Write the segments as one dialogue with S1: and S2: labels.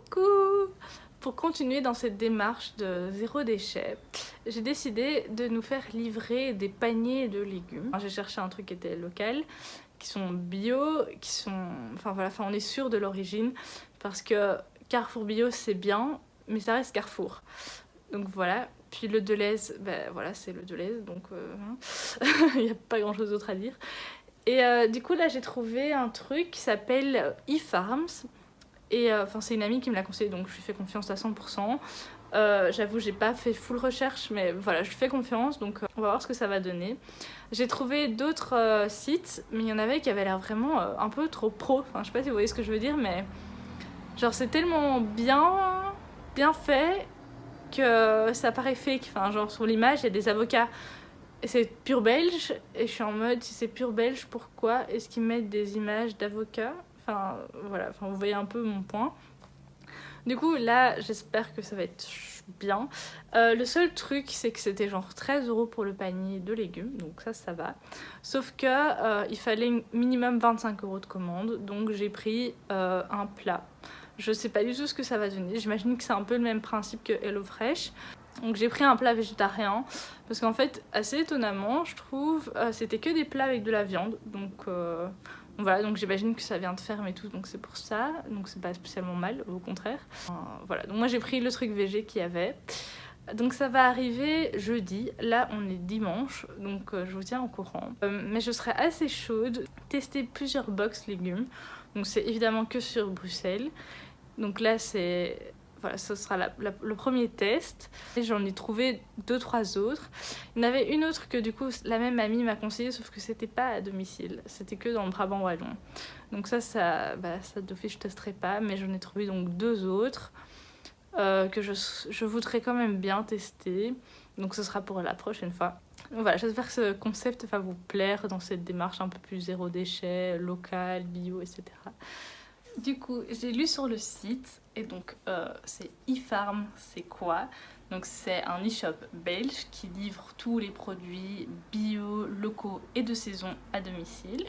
S1: Coucou! Pour continuer dans cette démarche de zéro déchet, j'ai décidé de nous faire livrer des paniers de légumes. J'ai cherché un truc qui était local, qui sont bio, qui sont... Enfin voilà, on est sûr de l'origine, parce que Carrefour Bio c'est bien, mais ça reste Carrefour. Donc voilà. Puis le Delhaize, ben voilà, c'est le Delhaize, donc il n'y a pas grand chose d'autre à dire. Et du coup là j'ai trouvé un truc qui s'appelle eFarms. Et c'est une amie qui me l'a conseillé, donc je lui fais confiance à 100%. J'avoue, j'ai pas fait full recherche, mais voilà, je lui fais confiance, donc on va voir ce que ça va donner. J'ai trouvé d'autres sites, mais il y en avait qui avaient l'air vraiment un peu trop pro. Enfin, je sais pas si vous voyez ce que je veux dire, mais genre c'est tellement bien fait que ça paraît fake. Enfin, genre sur l'image, il y a des avocats. Et c'est pur belge, et je suis en mode, si c'est pur belge, pourquoi est-ce qu'ils mettent des images d'avocats ? Enfin, voilà, vous voyez un peu mon point. Du coup, là, j'espère que ça va être bien. Le seul truc, c'est que c'était genre 13 € pour le panier de légumes, donc ça va. Sauf que il fallait minimum 25 € de commande, donc j'ai pris un plat. Je sais pas du tout ce que ça va donner, j'imagine que c'est un peu le même principe que HelloFresh. Donc j'ai pris un plat végétarien, parce qu'en fait, assez étonnamment, je trouve, c'était que des plats avec de la viande, donc voilà, donc j'imagine que ça vient de ferme et tout, donc c'est pour ça, donc c'est pas spécialement mal, au contraire. Voilà, donc moi j'ai pris le truc végé qu'il y avait. Donc ça va arriver jeudi, là on est dimanche, donc je vous tiens au courant. Mais je serais assez chaude de tester plusieurs box légumes, donc c'est évidemment que sur Bruxelles. Donc là c'est... Voilà, ce sera le premier test. J'en ai trouvé 2-3 autres. Il y en avait une autre que du coup la même amie m'a conseillé, sauf que c'était pas à domicile, c'était que dans le Brabant wallon. Donc ça d'office je testerai pas, mais j'en ai trouvé donc 2 autres que je voudrais quand même bien tester. Donc ce sera pour la prochaine fois. Donc voilà, j'espère que ce concept va vous plaire dans cette démarche un peu plus zéro déchet, local, bio, etc. Du coup, j'ai lu sur le site, et donc c'est eFarm, c'est quoi? Donc c'est un e-shop belge qui livre tous les produits bio, locaux et de saison à domicile.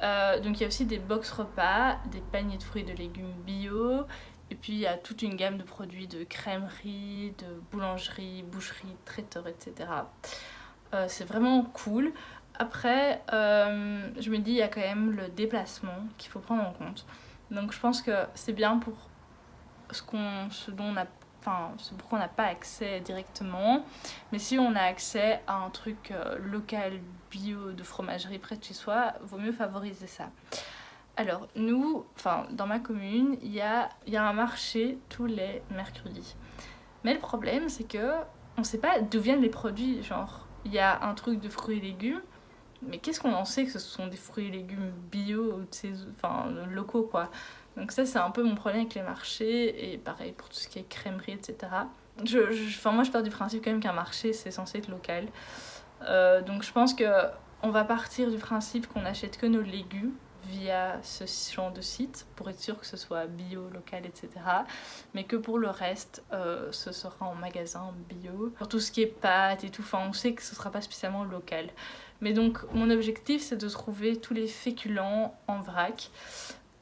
S1: Donc il y a aussi des box repas, des paniers de fruits et de légumes bio, et puis il y a toute une gamme de produits de crèmerie, de boulangerie, boucherie, traiteur, etc. C'est vraiment cool. Après, je me dis, il y a quand même le déplacement qu'il faut prendre en compte. Donc je pense que c'est bien pour ce pourquoi on n'a pas accès directement. Mais si on a accès à un truc local, bio, de fromagerie près de chez soi, vaut mieux favoriser ça. Alors nous, dans ma commune, il y a un marché tous les mercredis. Mais le problème, c'est que on ne sait pas d'où viennent les produits. Genre, il y a un truc de fruits et légumes, mais qu'est-ce qu'on en sait que ce sont des fruits et légumes bio, locaux quoi. Donc ça c'est un peu mon problème avec les marchés, et pareil pour tout ce qui est crèmerie, etc. Moi je pars du principe quand même qu'un marché c'est censé être local. Donc je pense qu'on va partir du principe qu'on n'achète que nos légumes via ce genre de site pour être sûr que ce soit bio, local, etc. Mais que pour le reste, ce sera en magasin bio. Pour tout ce qui est pâtes et tout, on sait que ce sera pas spécialement local. Mais donc mon objectif c'est de trouver tous les féculents en vrac.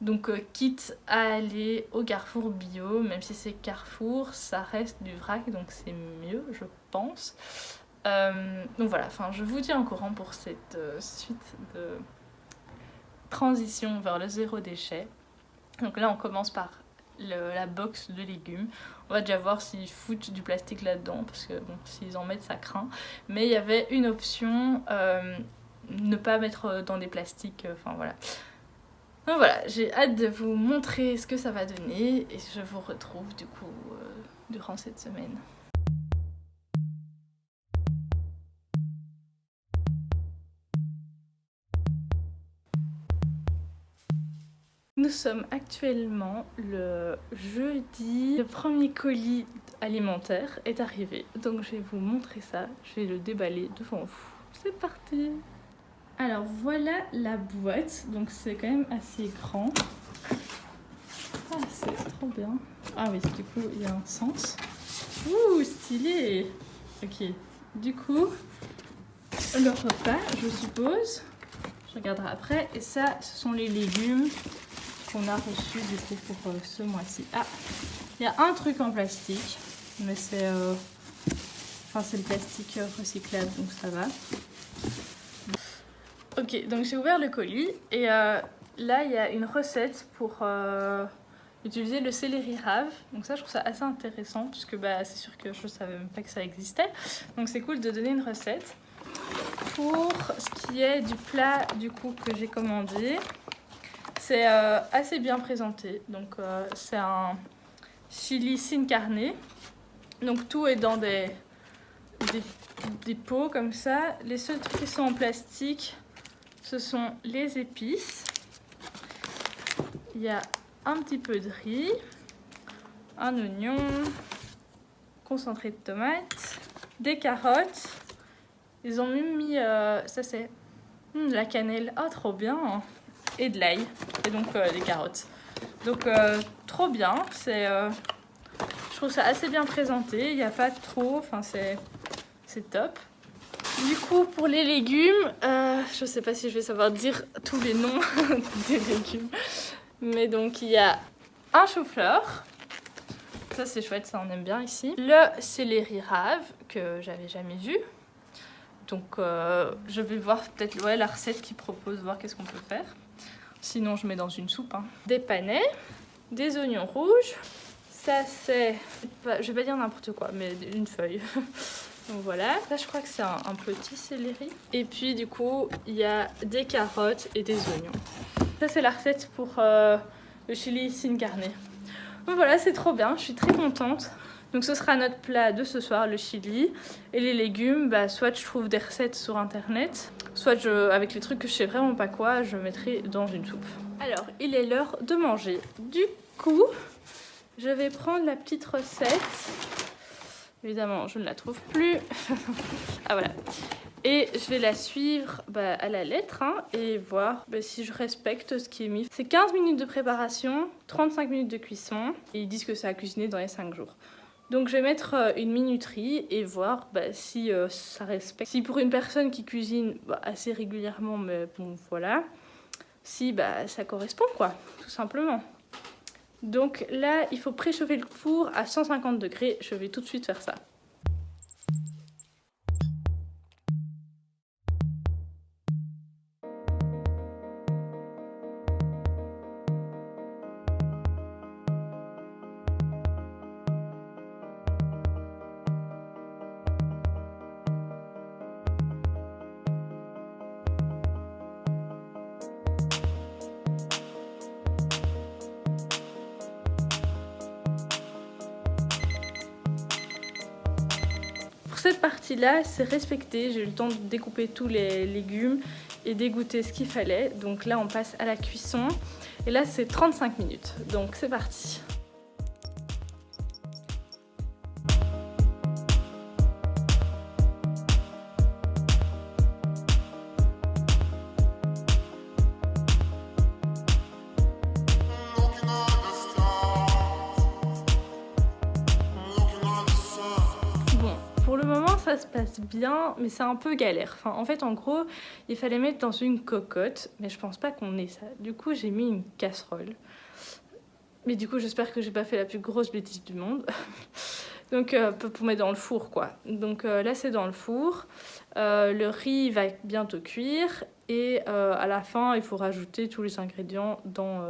S1: Donc quitte à aller au Carrefour bio, même si c'est Carrefour, ça reste du vrac, donc c'est mieux je pense. Donc voilà, je vous tiens au courant pour cette suite de transition vers le zéro déchet. Donc là on commence par la box de légumes. On va déjà voir s'ils foutent du plastique là-dedans, parce que bon, s'ils en mettent ça craint. Mais il y avait une option, ne pas mettre dans des plastiques, voilà. Donc voilà, j'ai hâte de vous montrer ce que ça va donner, et je vous retrouve du coup durant cette semaine. Nous sommes actuellement le jeudi. Le premier colis alimentaire est arrivé. Donc je vais vous montrer ça. Je vais le déballer devant vous. C'est parti! Alors voilà la boîte. Donc c'est quand même assez grand. Ah, c'est trop bien. Ah oui, du coup il y a un sens. Ouh, stylé! Ok. Du coup, le repas, je suppose. Je regarderai après. Et ça, ce sont les légumes. qu'on a reçu du coup pour ce mois-ci. Ah, il y a un truc en plastique, mais c'est c'est le plastique recyclable, donc ça va. Ok, donc j'ai ouvert le colis et là il y a une recette pour utiliser le céleri rave. Donc ça je trouve ça assez intéressant puisque c'est sûr que je savais même pas que ça existait. Donc c'est cool de donner une recette. Pour ce qui est du plat du coup que j'ai commandé, c'est assez bien présenté. Donc c'est un chili sin carne. Donc tout est dans des pots comme ça. Les seuls trucs qui sont en plastique, ce sont les épices. Il y a un petit peu de riz, un oignon, concentré de tomates, des carottes. Ils ont même mis, ça c'est la cannelle, ah trop bien, et de l'ail, et donc des carottes. Donc trop bien, je trouve ça assez bien présenté, il n'y a pas trop, c'est top. Du coup pour les légumes, je sais pas si je vais savoir dire tous les noms des légumes, mais donc il y a un chou-fleur, ça c'est chouette, ça on aime bien ici. Le céleri rave que j'avais jamais vu, donc je vais voir peut-être la recette qu'ils proposent, voir qu'est-ce qu'on peut faire. Sinon je mets dans une soupe. Des panais, des oignons rouges, ça c'est, je vais pas dire n'importe quoi, mais une feuille. Donc voilà, là je crois que c'est un petit céleri. Et puis du coup, il y a des carottes et des oignons. Ça c'est la recette pour le chili sin carne. Donc voilà, c'est trop bien, je suis très contente. Donc ce sera notre plat de ce soir, le chili. Et les légumes, soit je trouve des recettes sur internet, soit avec les trucs que je sais vraiment pas quoi, je mettrai dans une soupe. Alors, il est l'heure de manger. Du coup, je vais prendre la petite recette. Évidemment, je ne la trouve plus. Ah voilà. Et je vais la suivre à la lettre et voir si je respecte ce qui est mis. C'est 15 minutes de préparation, 35 minutes de cuisson. Et ils disent que ça a cuisiné dans les 5 jours. Donc je vais mettre une minuterie et voir si ça respecte. Si pour une personne qui cuisine assez régulièrement, mais bon voilà, si ça correspond quoi, tout simplement. Donc là, il faut préchauffer le four à 150 degrés. Je vais tout de suite faire ça. Cette partie-là, c'est respecté. J'ai eu le temps de découper tous les légumes et d'égoutter ce qu'il fallait. Donc là, on passe à la cuisson. Et là, c'est 35 minutes. Donc c'est parti. Pour le moment, ça se passe bien, mais c'est un peu galère. En fait, en gros, il fallait mettre dans une cocotte, mais je pense pas qu'on ait ça. Du coup, j'ai mis une casserole. Mais du coup, j'espère que j'ai pas fait la plus grosse bêtise du monde. Donc, pour mettre dans le four, quoi. Donc là, c'est dans le four. Le riz va bientôt cuire. Et à la fin, il faut rajouter tous les ingrédients dans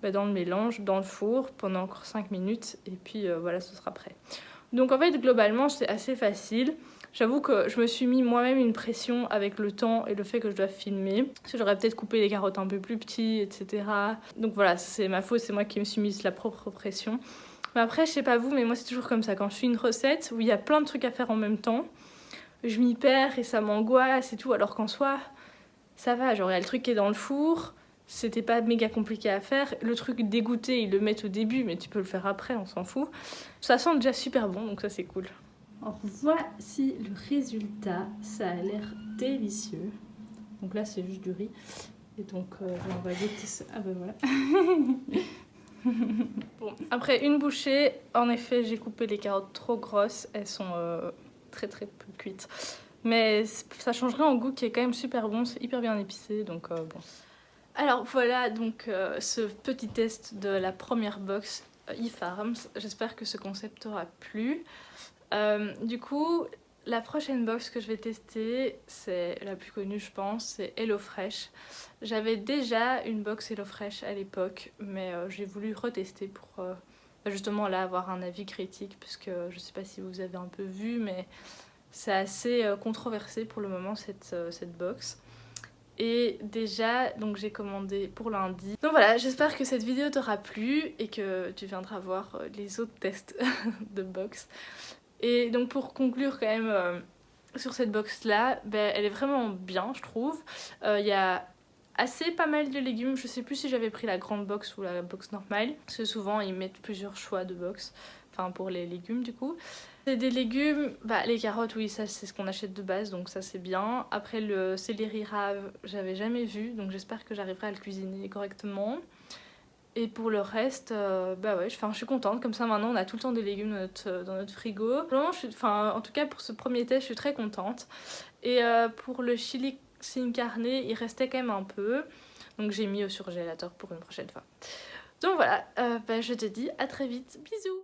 S1: le mélange, dans le four, pendant encore 5 minutes. Et puis, voilà, ce sera prêt. Donc en fait, globalement, c'est assez facile. J'avoue que je me suis mis moi-même une pression avec le temps et le fait que je dois filmer. Parce que j'aurais peut-être coupé les carottes un peu plus petites, etc. Donc voilà, c'est ma faute, c'est moi qui me suis mise la propre pression. Mais après, je sais pas vous, mais moi c'est toujours comme ça. Quand je fais une recette où il y a plein de trucs à faire en même temps, je m'y perds et ça m'angoisse et tout. Alors qu'en soi, ça va. Genre, il y a le truc qui est dans le four. C'était pas méga compliqué à faire. Le truc dégoûté, ils le mettent au début, mais tu peux le faire après, on s'en fout. Ça sent déjà super bon, donc ça c'est cool. Alors voici le résultat. Ça a l'air délicieux. Donc là, c'est juste du riz. Et donc, on va goûter ça. Ah ben voilà. Bon, après une bouchée, en effet, j'ai coupé les carottes trop grosses. Elles sont très peu cuites. Mais ça changerait en goût qui est quand même super bon. C'est hyper bien épicé, donc bon. Alors voilà donc ce petit test de la première box eFarms. J'espère que ce concept t'aura plu. Du coup, la prochaine box que je vais tester, c'est la plus connue je pense, c'est HelloFresh. J'avais déjà une box HelloFresh à l'époque, mais j'ai voulu retester pour justement là avoir un avis critique, puisque je sais pas si vous avez un peu vu, mais c'est assez controversé pour le moment cette box. Et déjà, donc j'ai commandé pour lundi. Donc voilà, j'espère que cette vidéo t'aura plu et que tu viendras voir les autres tests de box. Et donc pour conclure quand même sur cette box là, ben, elle est vraiment bien je trouve. Il y a assez pas mal de légumes, je sais plus si j'avais pris la grande box ou la box normale, parce que souvent ils mettent plusieurs choix de box, enfin pour les légumes du coup. C'est des légumes, bah les carottes oui ça c'est ce qu'on achète de base donc ça c'est bien. Après le céleri rave j'avais jamais vu donc j'espère que j'arriverai à le cuisiner correctement. Et pour le reste, bah ouais, je suis contente, comme ça maintenant on a tout le temps des légumes dans notre frigo. Vraiment, en tout cas pour ce premier test je suis très contente. Et pour le chili sin carne il restait quand même un peu, donc j'ai mis au surgélateur pour une prochaine fois. Donc voilà, bah, je te dis à très vite, bisous.